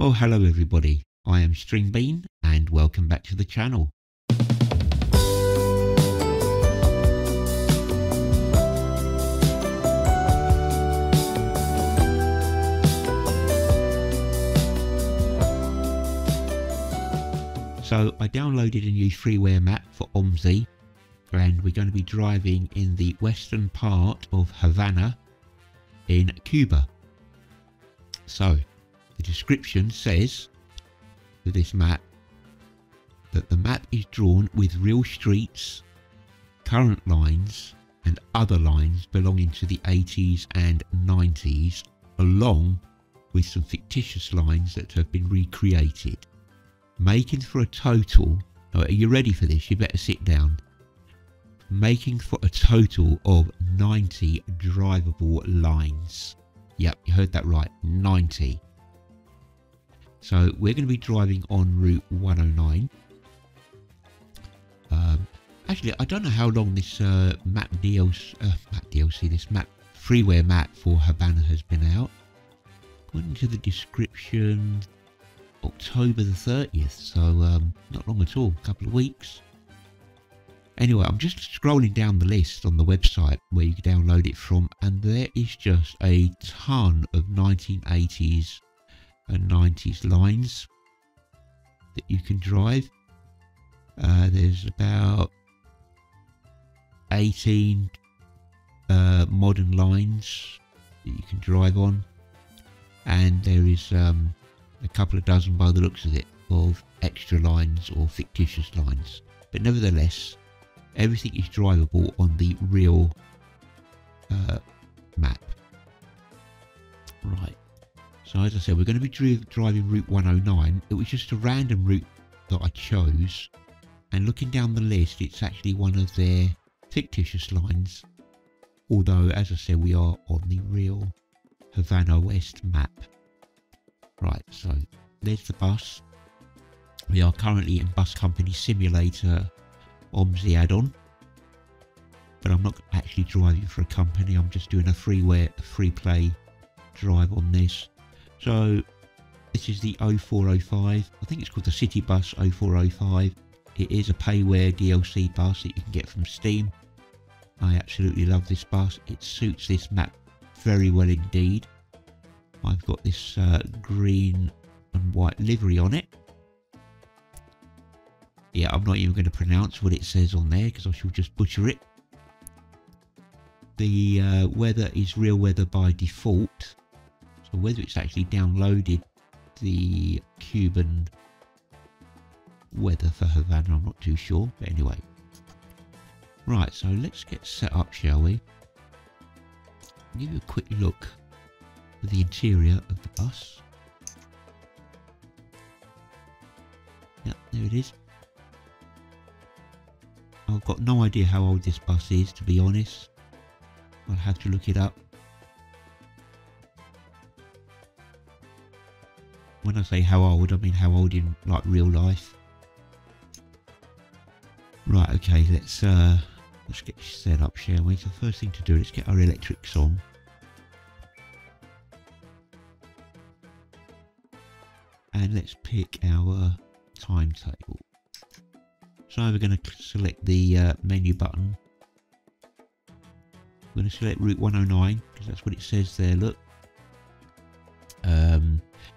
Well, hello everybody, I am Stringbean and welcome back to the channel. So I downloaded a new freeware map for OMSI and we're going to be driving in the western part of Havana in Cuba. So the description says for this map that the map is drawn with real streets, current lines and other lines belonging to the 80s and 90s, along with some fictitious lines that have been recreated, making for a total, are you ready for this? You better sit down. Making for a total of 90 drivable lines. Yep, you heard that right, 90. So we're going to be driving on Route 109. Actually, I don't know how long this map DLC, this map freeware map for Havana has been out. According to the description, October the 30th, so not long at all, a couple of weeks. Anyway, I'm just scrolling down the list on the website where you can download it from, and there is just a ton of 1980s and 90s lines that you can drive. There's about 18 modern lines that you can drive on, and there is a couple of dozen by the looks of it of extra lines or fictitious lines, but nevertheless everything is drivable on the real map. Right, so as I said, we're going to be driving Route 109. It was just a random route that I chose, and looking down the list, it's actually one of their fictitious lines, although as I said, we are on the real Habana Oeste map. Right, so there's the bus. We are currently in Bus Company Simulator OMSI add-on, but I'm not actually driving for a company. I'm just doing a free play drive on this. So this is the 0405. I think it's called the City Bus 0405. It is a payware DLC bus that you can get from Steam. I absolutely love this bus. It suits this map very well indeed. I've got this green and white livery on it. Yeah, I'm not even going to pronounce what it says on there because I shall just butcher it. The weather is real weather by default. So whether it's actually downloaded the Cuban weather for Havana, I'm not too sure. But anyway. Right, so let's get set up, shall we? I'll give you a quick look at the interior of the bus. Yep, there it is. I've got no idea how old this bus is, to be honest. I'll have to look it up. When I say how old, I mean how old in like real life. Right, okay, let's get set up, shall we? So the first thing to do, let's get our electrics on. And let's pick our timetable. So we're going to select the menu button. We're going to select Route 109 because that's what it says there, look.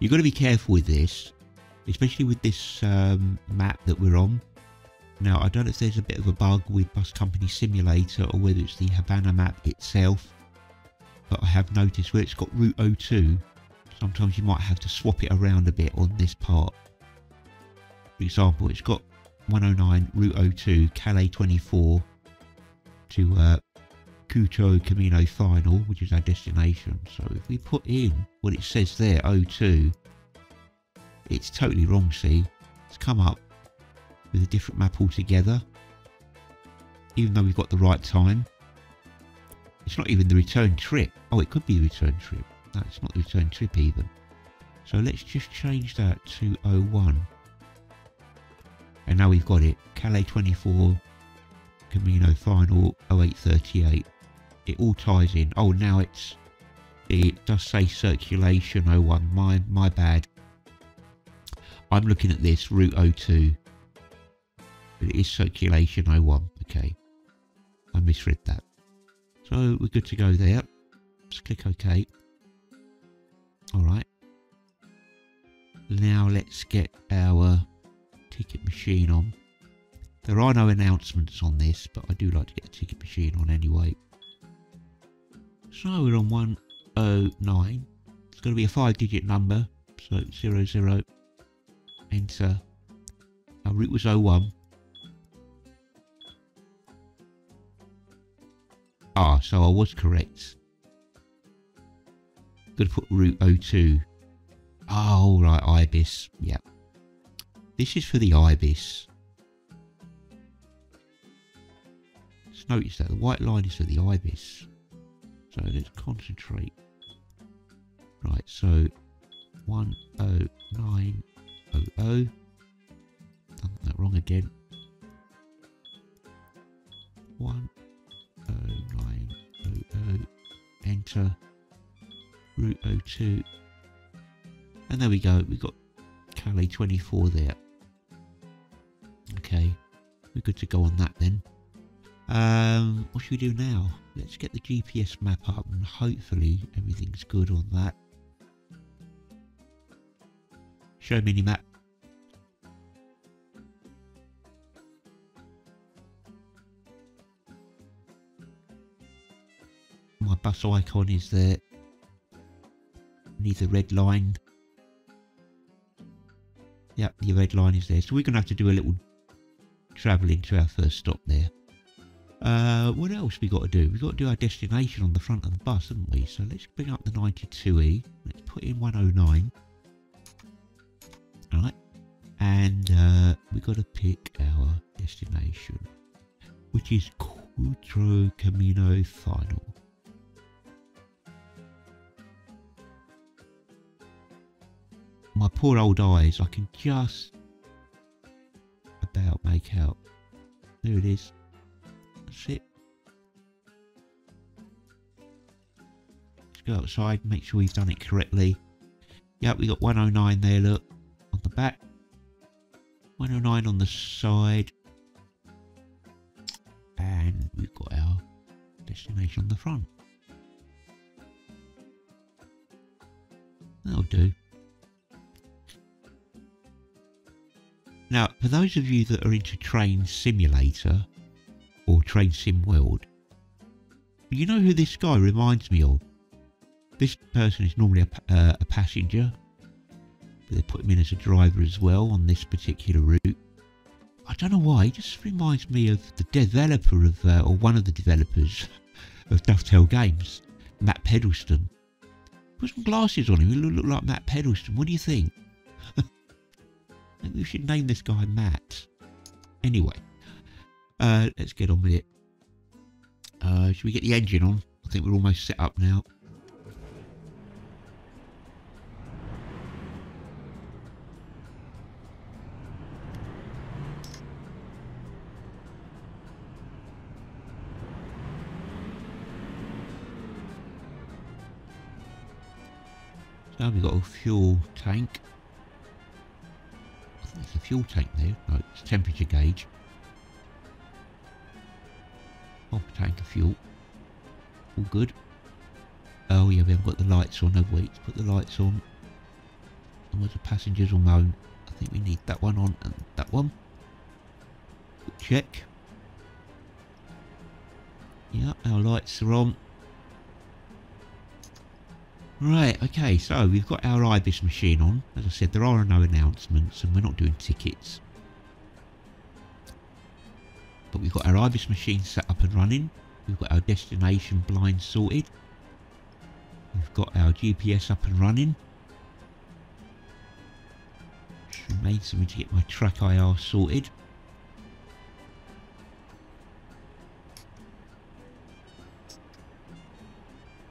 You've got to be careful with this, especially with this map that we're on. Now, I don't know if there's a bit of a bug with Bus Company Simulator or whether it's the Havana map itself, but I have noticed where it's got Route 02, sometimes you might have to swap it around a bit on this part. For example, it's got 109 Route 02 Calle 24 to Cuatro Caminos final, which is our destination. So if we put in what it says there, 02, it's totally wrong, see? It's come up with a different map altogether, even though we've got the right time. It's not even the return trip. Oh, it could be the return trip. No, it's not the return trip even. So let's just change that to 01. And now we've got it. Calle 24, Camino final 0838. It all ties in. Oh, now it does say circulation 01. My bad. I'm looking at this route 02, but it is circulation 01. Okay, I misread that. So we're good to go there. Let's click OK. Alright. Now let's get our ticket machine on. There are no announcements on this, but I do like to get a ticket machine on anyway. So we're on 109. It's going to be a 5-digit number. So 00. Enter. Our route was 01. Ah, so I was correct. Got to put route 02. Oh, right, Ibis. Yeah. This is for the Ibis. Just notice that the white line is for the Ibis. So let's concentrate. Right, so 10900. Done that wrong again. 10900. Enter. Route 02. And there we go. We've got Calle 24 there. Okay. We're good to go on that then. What should we do now? Let's get the GPS map up and hopefully everything's good on that. Show minimap. My bus icon is there. Need the red line. Yep, the red line is there. So we're going to have to do a little travelling to our first stop there. What else we got to do? We've got to do our destination on the front of the bus, haven't we? So let's bring up the 92E. Let's put in 109. Alright. And we've got to pick our destination, which is Cuatro Caminos final. My poor old eyes, I can just about make out. There it is. That's it. Let's go outside, make sure we've done it correctly. Yep, we got 109 there, look, on the back. 109 on the side. And we've got our destination on the front. That'll do. Now, for those of you that are into Train Simulator or Train Sim World, you know who this guy reminds me of? This person is normally a passenger, but they put him in as a driver as well on this particular route. I don't know why, he just reminds me of the developer of, or one of the developers of Dovetail Games, Matt Pedalston. Put some glasses on him, he look like Matt Pedalston. What do you think? Maybe we should name this guy Matt. Anyway, let's get on with it. Should we get the engine on? I think we're almost set up now. So we've got a fuel tank. I think it's a fuel tank there. No, it's a temperature gauge. Half a tank of fuel. All good. Oh yeah, we haven't got the lights on, have we? Let's put the lights on. And where's the passengers on mode? I think we need that one on and that one. Good check. Yeah, our lights are on. Right, okay, so we've got our Ibis machine on. As I said, there are no announcements and we're not doing tickets. But we've got our Ibis machine set up and running. We've got our destination blind sorted. We've got our GPS up and running. Just remains for me to get my track IR sorted.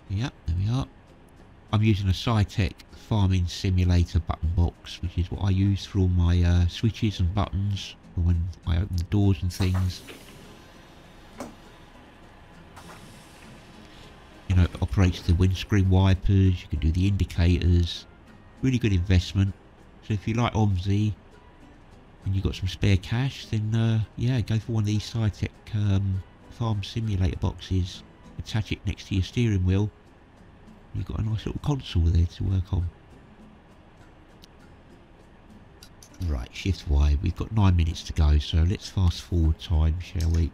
Yep, there we are. I'm using a SciTech farming simulator button box, which is what I use for all my switches and buttons for when I open the doors and things. You know, it operates the windscreen wipers, you can do the indicators. Really good investment. So if you like OMSI and you've got some spare cash, then yeah, go for one of these SciTech farm simulator boxes, attach it next to your steering wheel, you've got a nice little console there to work on. Right, shift Y, we've got 9 minutes to go, so let's fast forward time, shall we?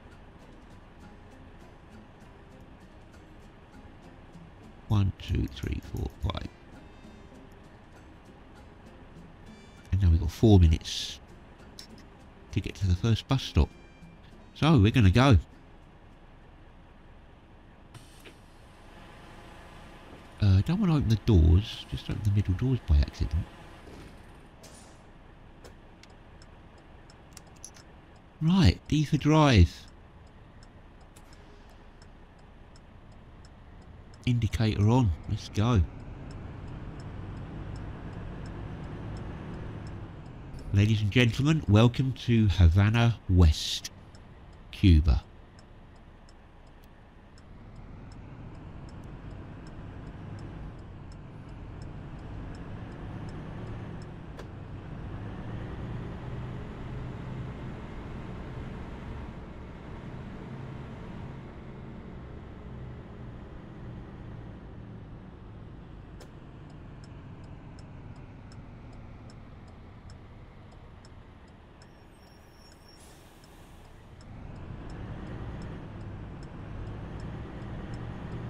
1, 2, 3, 4, 5. And now we've got 4 minutes to get to the first bus stop. So we're going to go. Don't want to open the doors, just open the middle doors by accident. Right, D for drive. Indicator on, let's go. Ladies and gentlemen, welcome to Havana West, Cuba.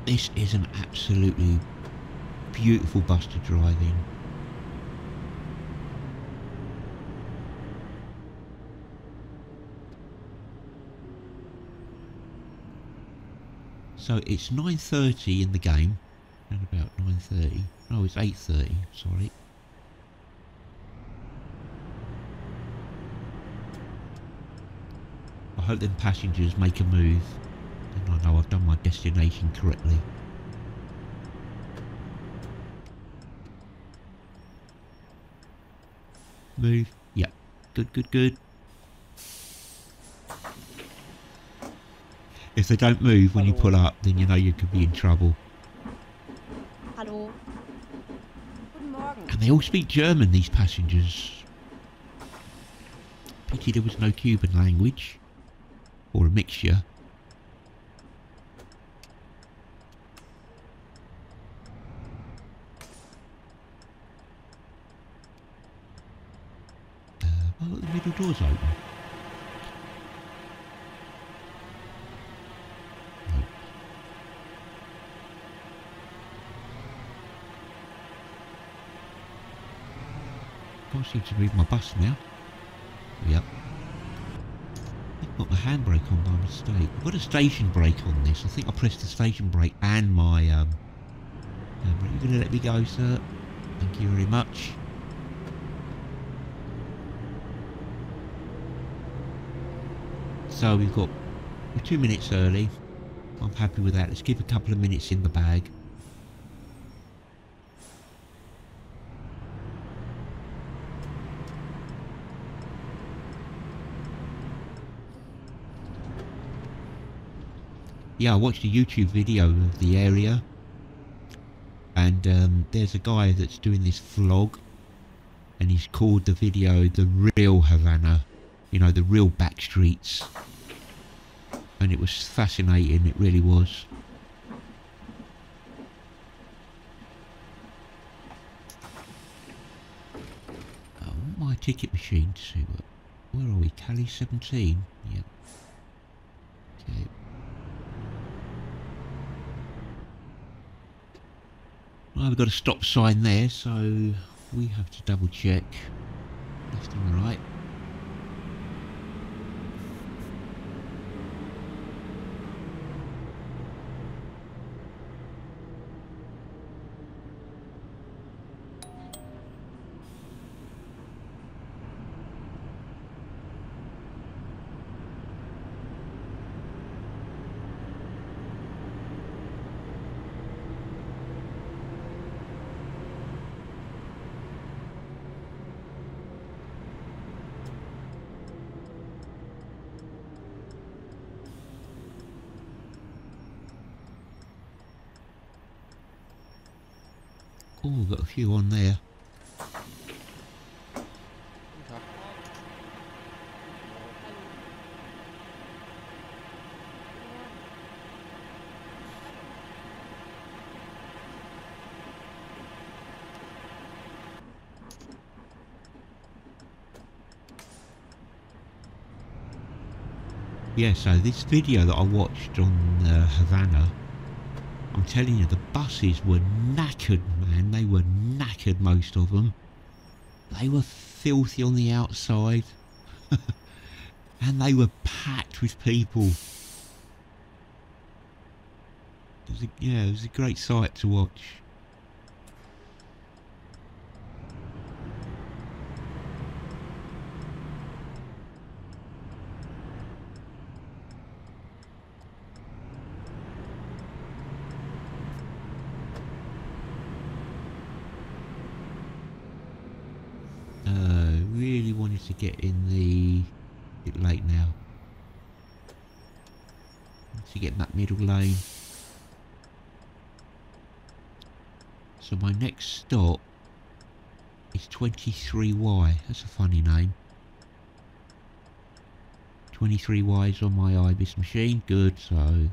This is an absolutely beautiful bus to drive in. So it's 9:30 in the game, around about 9:30. No, it's 8:30, sorry. I hope them passengers make a move. Then I know I've done my destination correctly. Move. Yeah. Good, good, good. If they don't move when you pull up, then you know you could be in trouble. Hallo. Guten Morgen. And they all speak German, these passengers. Pity there was no Cuban language. Or a mixture. Well, the middle door's open. No. Can't seem to read my bus now. Yep. I've got my handbrake on by mistake. I've got a station brake on this. I think I pressed the station brake and my handbrake. You gonna let me go, sir? Thank you very much. So we're 2 minutes early. I'm happy with that. Let's keep a couple of minutes in the bag. Yeah, I watched a YouTube video of the area, and there's a guy that's doing this vlog, and he's called the video The Real Havana, you know, the real back streets. And it was fascinating, it really was. I want my ticket machine to see where are we? Calle 17? Yeah. Okay. Well, we've got a stop sign there, so we have to double check left and right. Oh, we've got a few on there. Yeah, so this video that I watched on Havana, I'm telling you, the buses were knackered, man. They were knackered, most of them. They were filthy on the outside. And they were packed with people. It was a great sight to watch. Really wanted to get in the... bit late now. To get in that middle lane. So my next stop is 23Y. That's a funny name. 23Y is on my IBIS machine. Good, so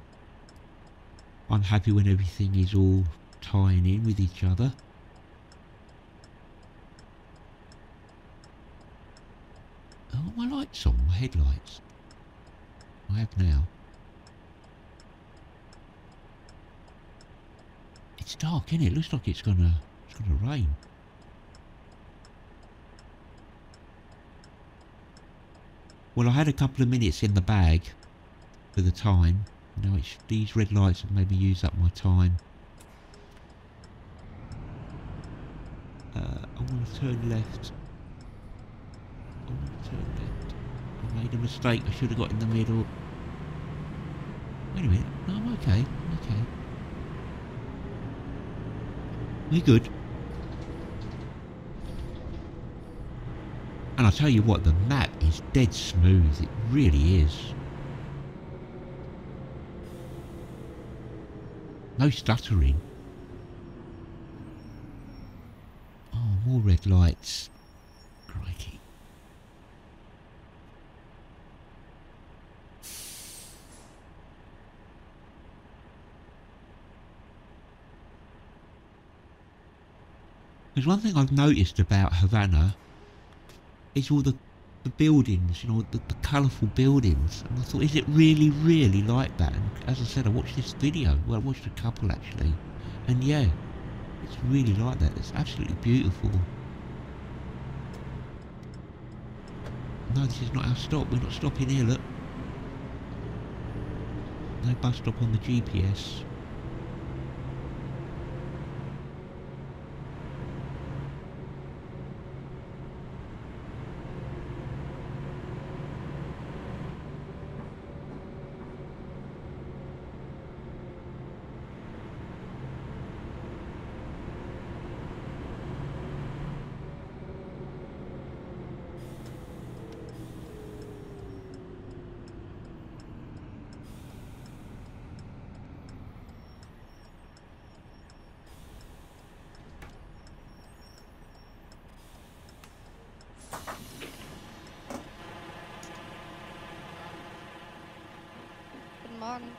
I'm happy when everything is all tying in with each other. Oh, my lights on, my headlights. I have now. It's dark, isn't it? It looks like it's gonna rain. Well, I had a couple of minutes in the bag for the time. Now these red lights have made me use up my time. I want to turn left. I made a mistake. I should have got in the middle. Wait a minute. No, I'm okay. We're good. And I'll tell you what, the map is dead smooth. It really is. No stuttering. Oh, more red lights. Crikey. There's one thing I've noticed about Havana is all the buildings, you know, the colourful buildings. And I thought, is it really, really like that? And as I said, I watched this video. Well, I watched a couple actually. And yeah, it's really like that. It's absolutely beautiful. No, this is not our stop. We're not stopping here, look. No bus stop on the GPS. Guten Morgen.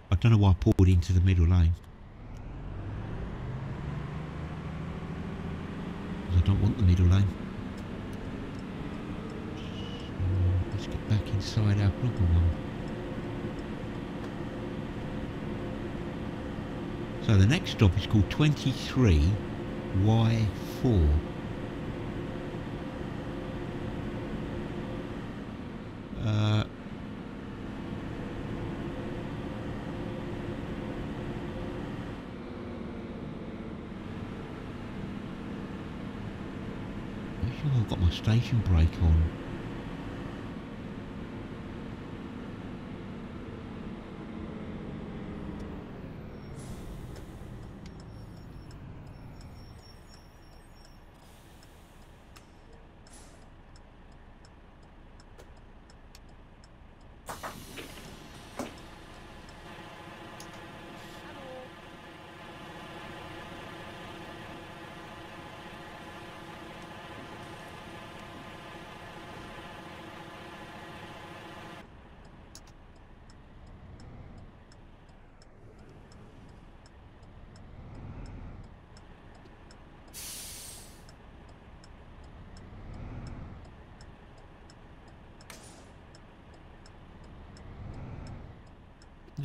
I don't know why I pulled into the middle lane. Because I don't want the middle lane. So let's get back inside our proper one. So the next stop is called 23Y4. I've got my station brake on.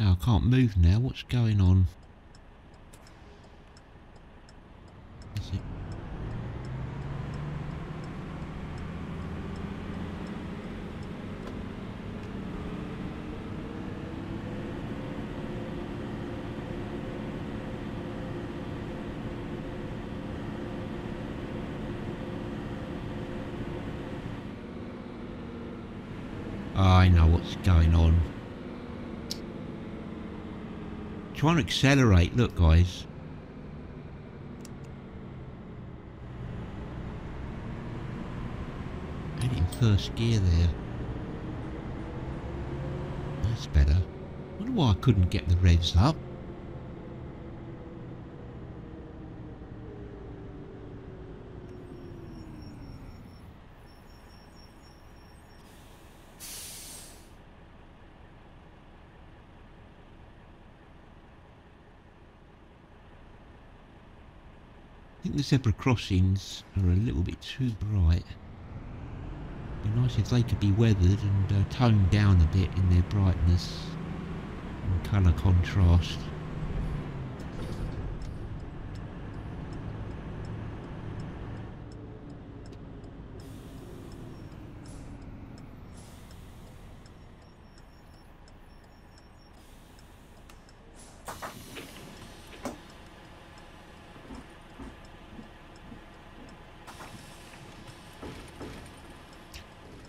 Now I can't move now. What's going on? Is it? I know what's going on. Trying to accelerate, look guys. Had it in first gear there. That's better. Wonder why I couldn't get the revs up. I think the zebra crossings are a little bit too bright. It'd be nice if they could be weathered and toned down a bit in their brightness and colour contrast.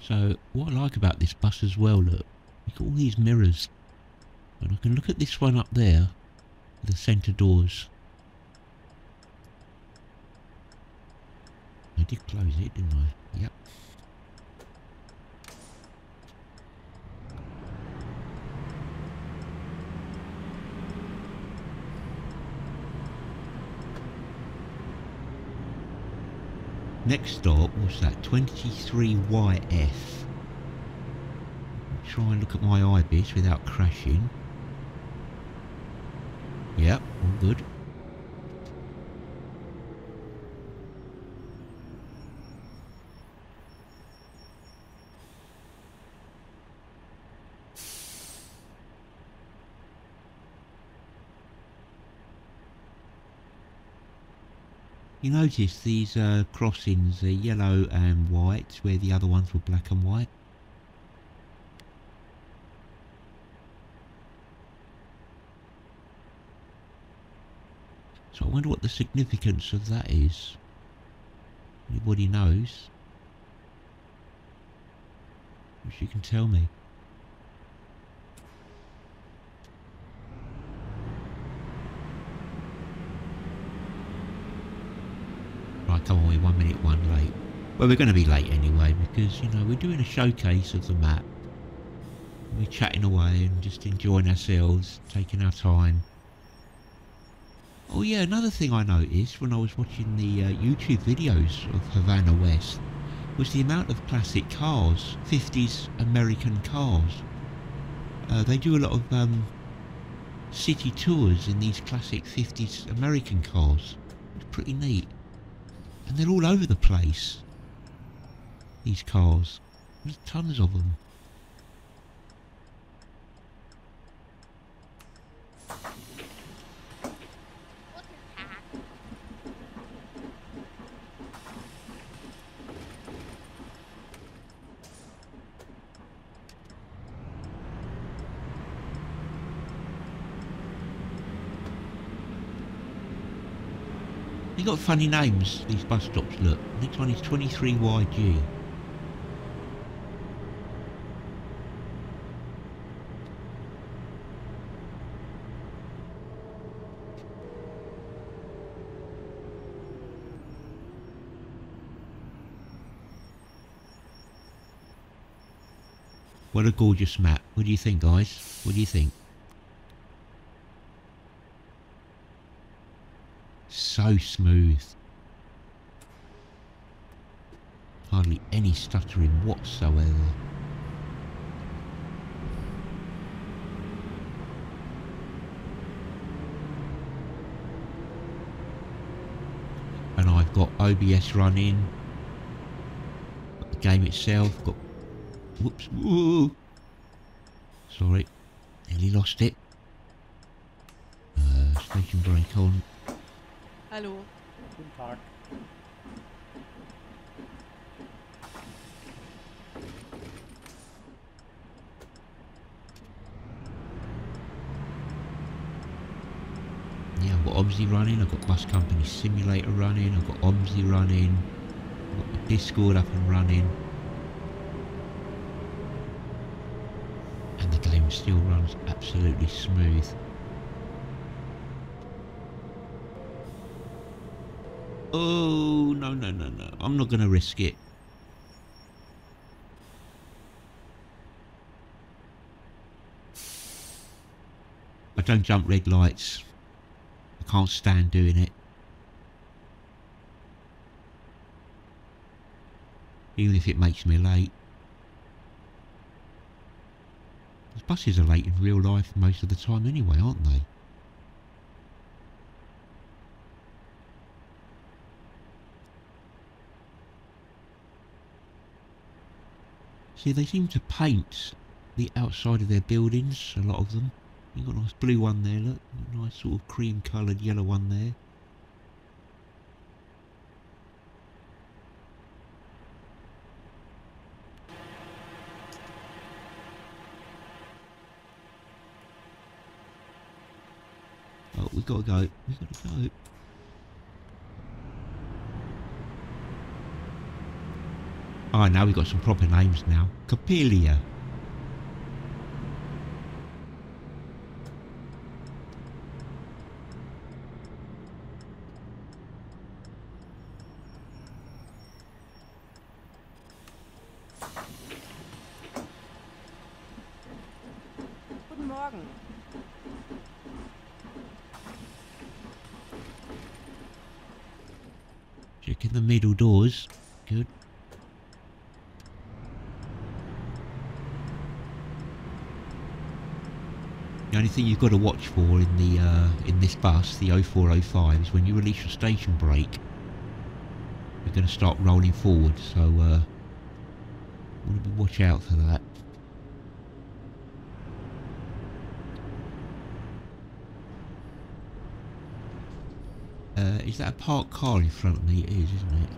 So what I like about this bus as well, look, you've got all these mirrors, and I can look at this one up there, the centre doors. I did close it, didn't I? Yep. Next stop, what's that? 23YF. Try and look at my IBIS without crashing. Yep, all good. You notice these crossings are yellow and white, where the other ones were black and white. So I wonder what the significance of that is. Anybody knows? Wish you can tell me. Right, come on, we're 1 minute late. Well, we're going to be late anyway because, you know, we're doing a showcase of the map. We're chatting away and just enjoying ourselves, taking our time. Oh yeah, another thing I noticed when I was watching the YouTube videos of Habana West was the amount of classic cars, 50s American cars. They do a lot of city tours in these classic 50s American cars. It's pretty neat. And they're all over the place, these cars. There's tons of them. They got funny names, these bus stops, look. Next one is 23YG. What a gorgeous map. What do you think, guys? What do you think? So smooth. Hardly any stuttering whatsoever. And I've got OBS running. Got the game itself. Got... Whoops. Whoa. Sorry. Nearly lost it. Station brake on. Hallo. Guten Tag. Yeah, I've got OMSI running, I've got Bus Company Simulator running, I've got OMSI running, I've got my Discord up and running. And the game still runs absolutely smooth. Oh, no, no, no, no. I'm not going to risk it. I don't jump red lights. I can't stand doing it. Even if it makes me late. Those buses are late in real life most of the time anyway, aren't they? See, they seem to paint the outside of their buildings, a lot of them. You've got a nice blue one there, look. A nice sort of cream coloured yellow one there. Oh, we've got to go. We've got to go. Oh, now we've got some proper names now. Capilia. Guten Morgen. Checking the middle doors. Good. The only thing you've got to watch for in this bus, the 0405, is when you release your station brake, you're going to start rolling forward. So, want to watch out for that. Is that a parked car in front of me? It is, isn't it?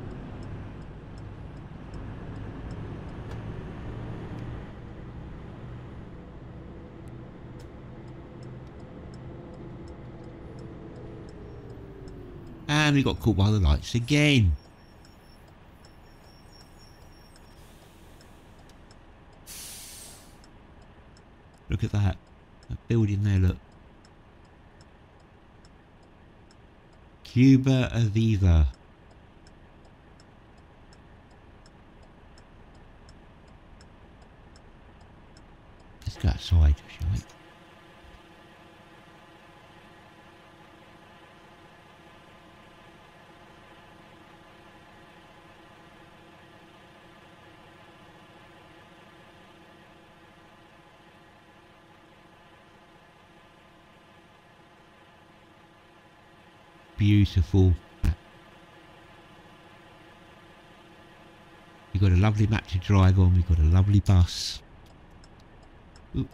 And we got caught by the lights again. Look at that. That building there, look. Cuba Aviva. Let's go outside, shall we? Beautiful. We've got a lovely map to drive on. We've got a lovely bus. Ooh.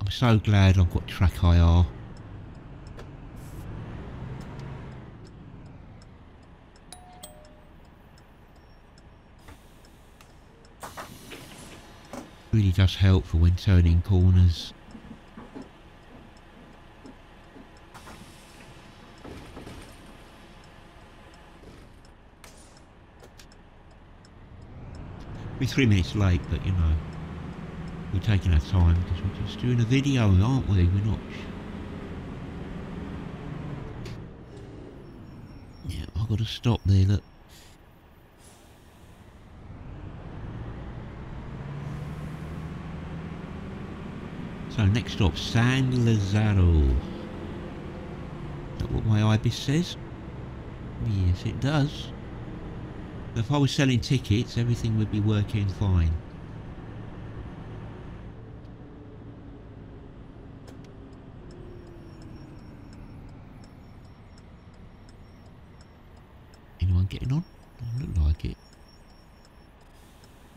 I'm so glad I've got track IR. Really does help for when turning corners. We're 3 minutes late, but you know, we're taking our time because we're just doing a video, aren't we? We're not. Yeah, I've got to stop there, look. So next stop, San Lazaro. Is that what my ibis says? Yes, it does. If I was selling tickets, everything would be working fine. Anyone getting on? Doesn't look like it.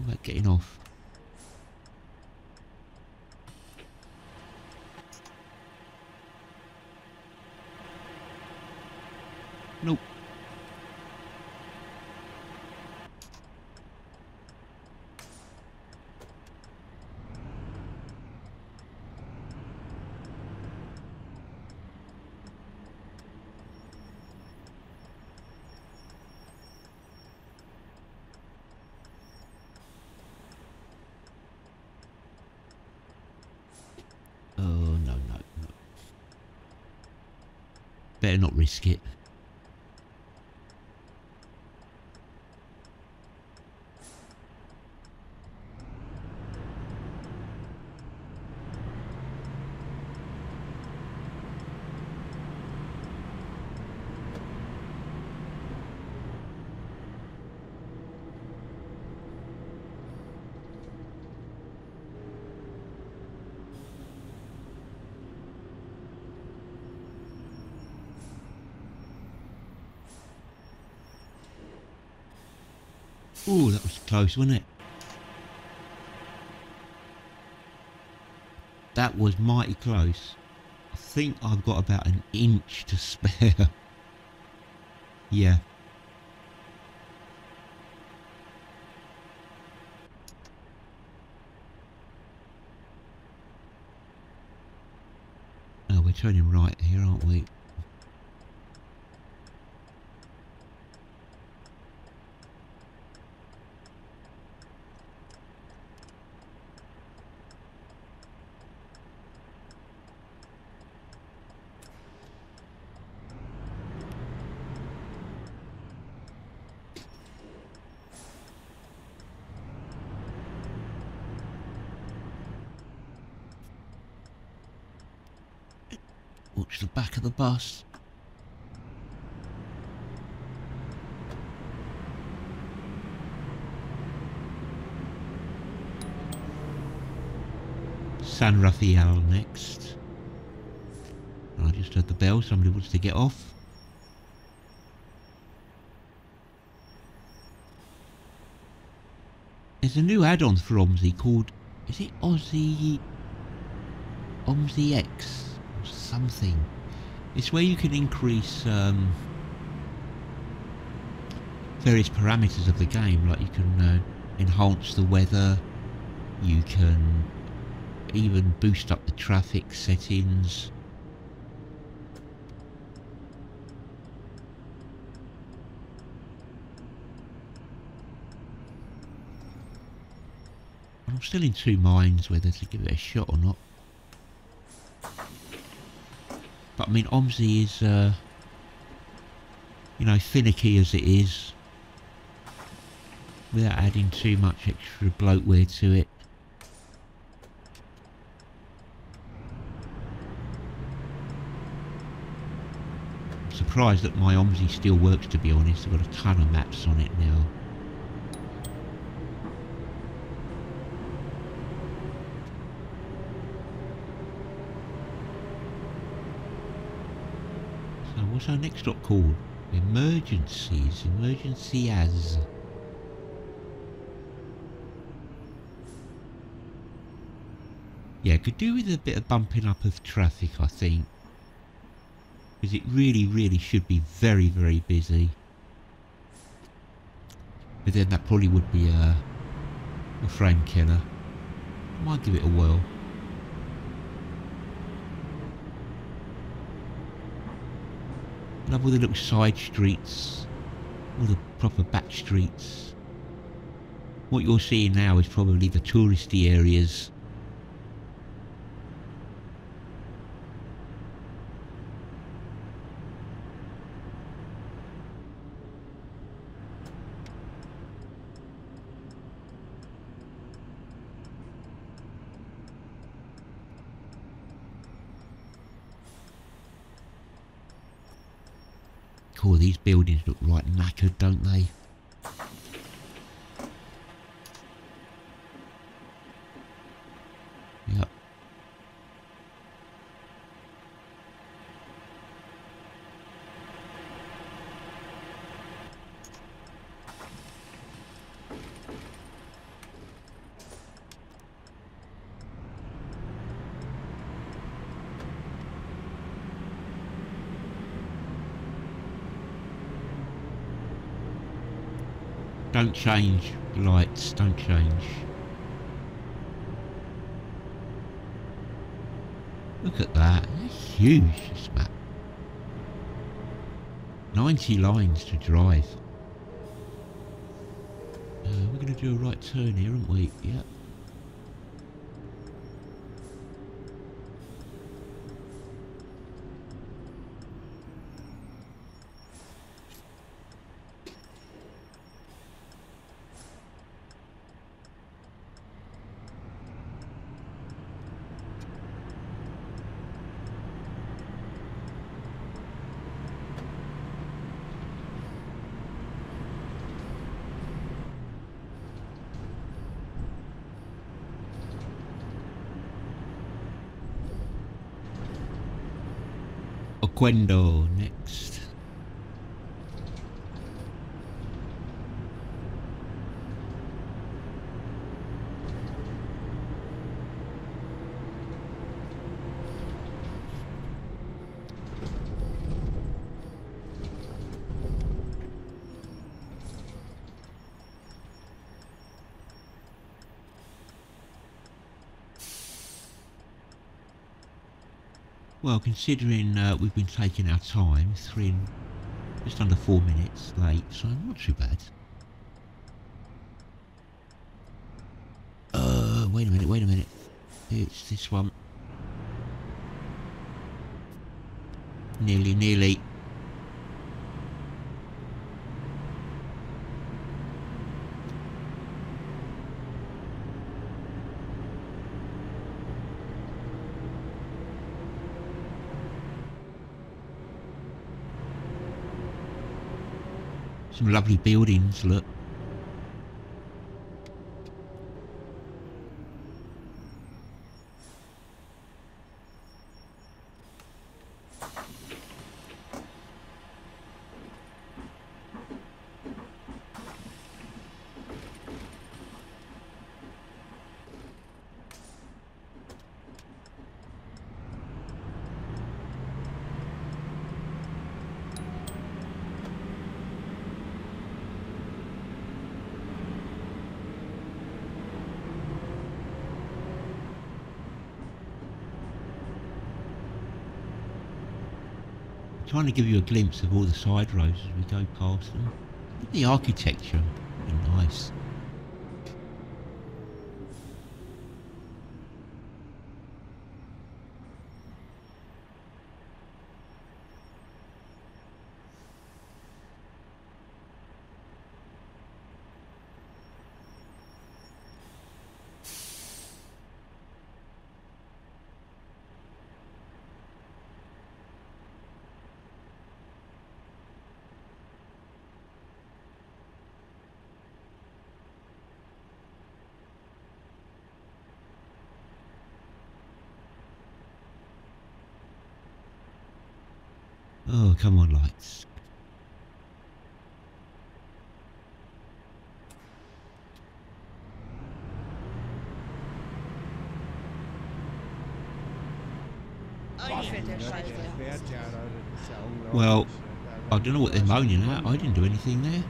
What about getting off? Nope. Oh, no. Better not risk it. Ooh, that was close, wasn't it? That was mighty close. I think I've got about an inch to spare. Yeah. Oh, we're turning right here, aren't we? Watch the back of the bus. San Rafael next. I just heard the bell, somebody wants to get off. There's a new add-on for OMSI called, is it OMSI-X or something? It's where you can increase various parameters of the game, like you can enhance the weather, you can even boost up the traffic settings. I'm still in two minds whether to give it a shot or not. But I mean, OMSI is, you know, finicky as it is, without adding too much extra bloatware to it. I'm surprised that my OMSI still works, to be honest. I've got a ton of maps on it now. So what's our next stop called? Emergencies. Emergency-as. Yeah, could do with a bit of bumping up of traffic, I think. Because it really should be very busy. But then that probably would be a frame killer. I might give it a whirl. Love all the little side streets, all the proper back streets. What you're seeing now is probably the touristy areas. Cool, these buildings look right knackered, don't they? Yep. Don't change lights, don't change. Look at that, that's huge, this map. 90 lines to drive. We're going to do a right turn here, aren't we? Yep. Cuatro next. Well, considering we've been taking our time, just under 4 minutes late, so not too bad. Wait a minute. It's this one. Nearly. Some lovely buildings, look. Trying to give you a glimpse of all the side roads as we go past them. The architecture is nice. Oh, come on, lights. Well, I don't know what they're moaning at. I didn't do anything there.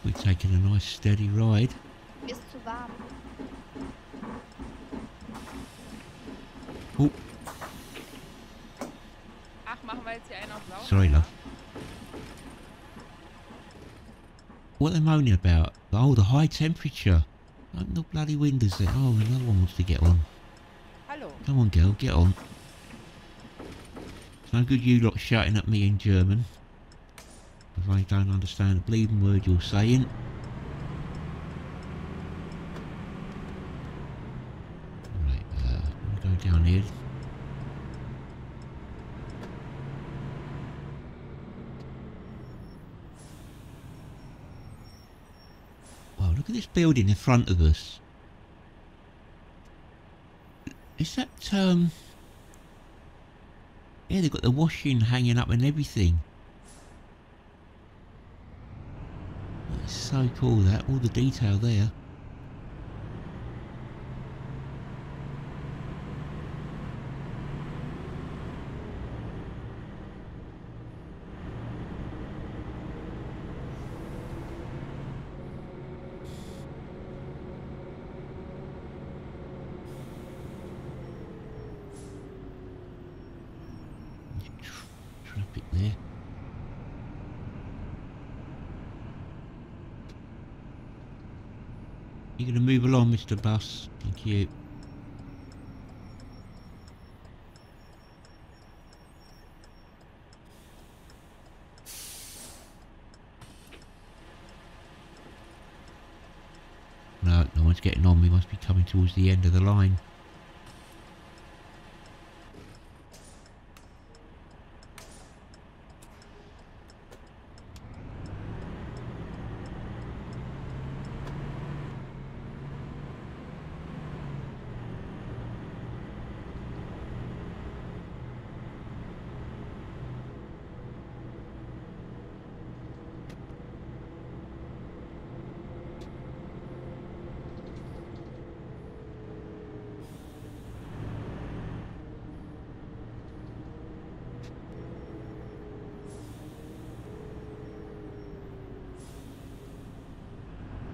We're taking a nice steady ride. Ist zu warm. Oh. Ach, machen wir jetzt hier einen auf Sauber? Sorry, love. What are they moaning about? Oh, the high temperature. Open the bloody windows there. Oh, another one wants to get on. Hallo. Come on, girl, get on. It's no good you lot shouting at me in German. If I don't understand a bleeding word you're saying. Right, we'll go down here. Wow, look at this building in front of us. Is that, yeah, they've got the washing hanging up and everything. That's so cool, that. All the detail there. Traffic there. You're going to move along, Mr. Bus. Thank you. No, no one's getting on. We must be coming towards the end of the line.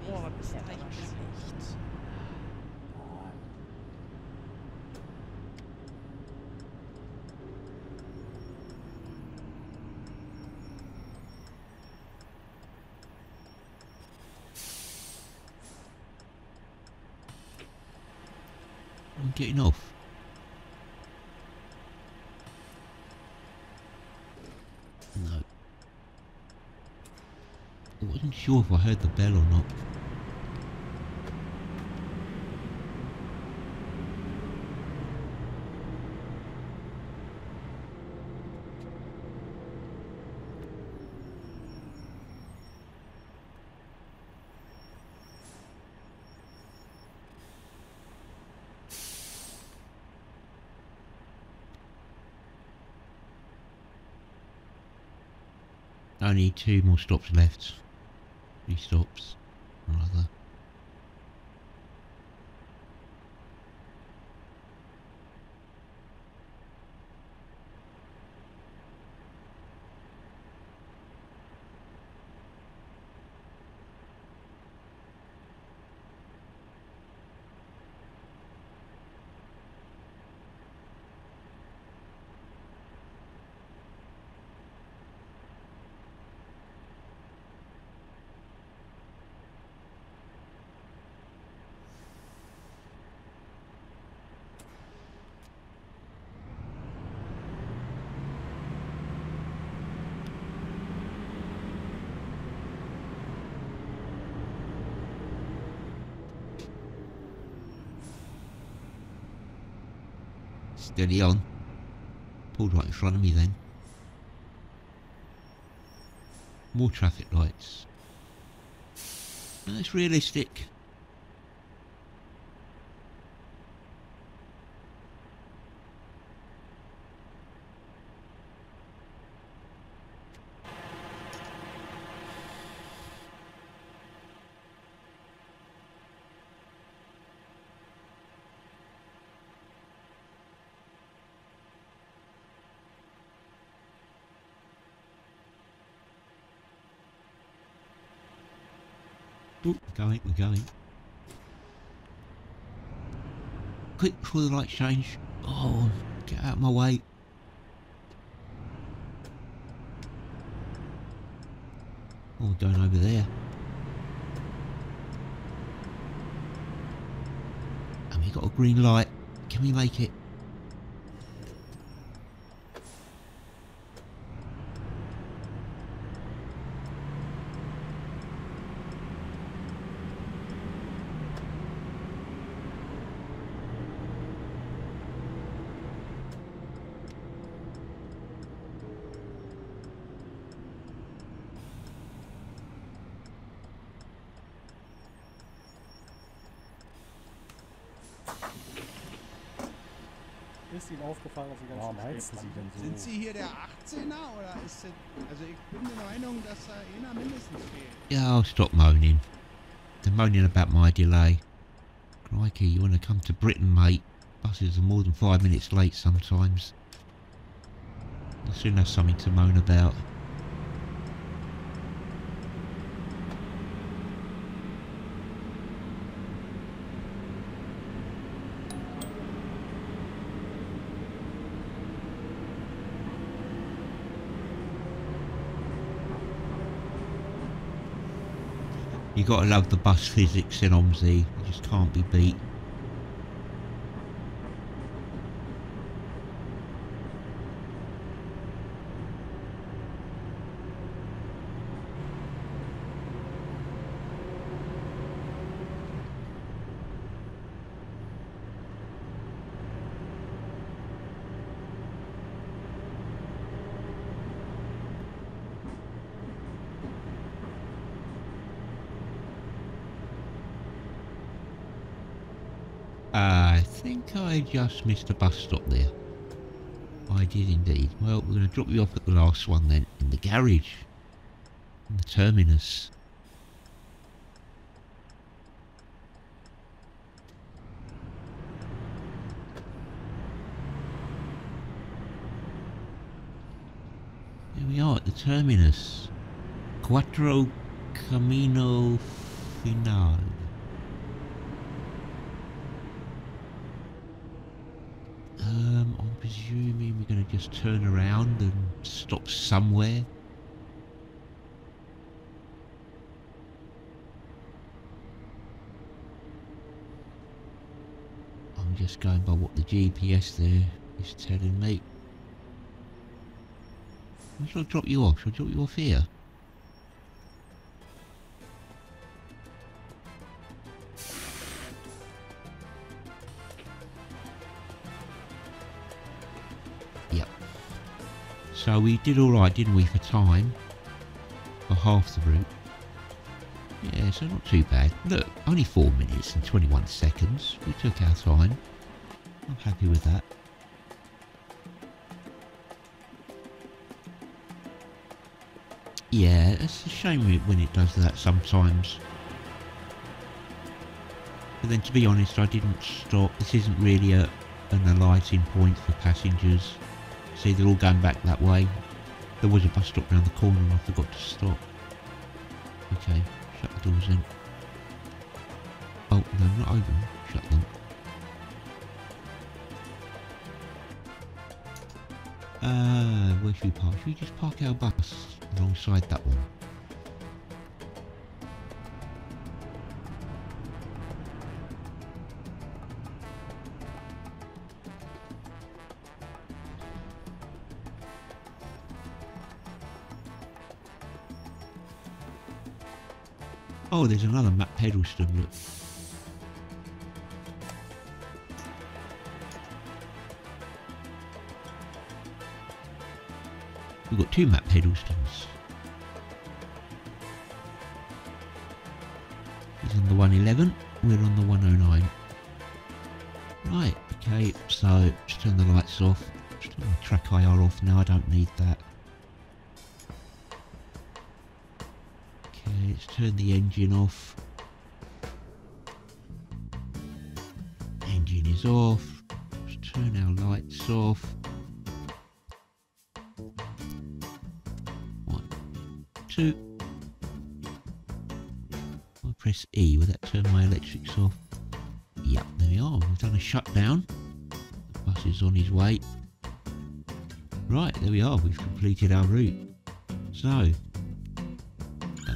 Boah, bist du eigentlich schlecht. I'm getting off. No. I wasn't sure if I heard the bell or not. Only 2 more stops left. 3 stops, rather. Steady on. Pulled right in front of me then. More traffic lights. That's realistic. Ooh, we're going. Quick before the lights change. Oh, get out of my way. Oh, going over there. And we got a green light. Can we make it? Ist Ihnen aufgefallen, dass Sie ganz Warum schön heizen spät Sie denn so? Sind Sie hier der 18er oder ist es... Also ich bin der Meinung, dass da einer mindestens fehlt. Yeah, I'll stop moaning. They're moaning about my delay. Crikey, you want to come to Britain, mate? Buses are more than 5 minutes late sometimes. You'll soon have something to moan about. You gotta love the bus physics in OMSI. You just can't be beat. I think I just missed a bus stop there. I did indeed. Well, we're going to drop you off at the last one then, in the garage, in the terminus. Here we are at the terminus. Cuatro, Camino Final. I'm presuming we're going to just turn around and stop somewhere. I'm just going by what the GPS there is telling me. Where shall I drop you off? Shall I drop you off here? So we did alright, didn't we, for time? For half the route. Yeah, so not too bad. Look, only 4 minutes and 21 seconds. We took our time. I'm happy with that. Yeah, it's a shame when it does that sometimes. But then, to be honest, I didn't stop. This isn't really an alighting point for passengers. See, they're all going back that way. There was a bus stop round the corner and I forgot to stop. Okay, shut the doors then. Oh, no, not open. Shut them. Where should we park? Should we just park our bus alongside that one? Oh, there's another map pedestal, look. We've got 2 map pedestals. He's on the 111, we're on the 109. Right, okay, so just turn the lights off. Just turn the track IR off now, I don't need that. Let's turn the engine off. Engine is off. Let's turn our lights off. 1, 2. I'll press E. Will that turn my electrics off? Yep, there we are. We've done a shutdown. The bus is on his way. Right, there we are. We've completed our route. So,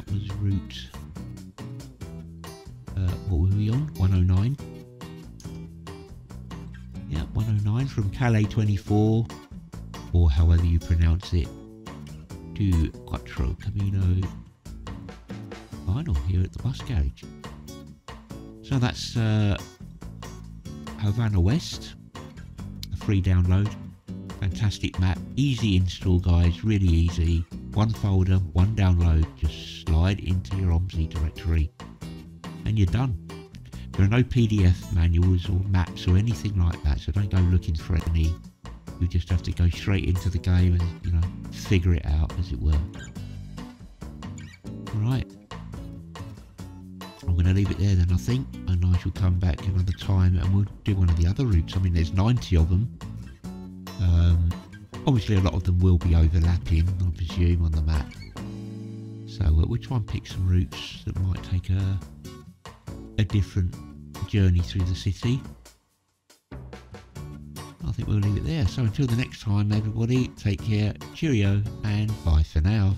was route what were we on? 109. Yeah, 109 from Calle 24, or however you pronounce it, to Cuatro, Camino Final here at the bus garage. So that's Habana Oeste, a free download. Fantastic map, easy install guys, really easy. One folder, one download, just slide into your OMSI directory and you're done. There are no PDF manuals or maps or anything like that, so don't go looking for any. You just have to go straight into the game and, you know, figure it out, as it were. Right. I'm going to leave it there then, I think, and I shall come back another time and we'll do one of the other routes. I mean, there's 90 of them. Obviously a lot of them will be overlapping, I presume, on the map. So we'll try and pick some routes that might take a different journey through the city. I think we'll leave it there. So until the next time, everybody, take care, cheerio, and bye for now.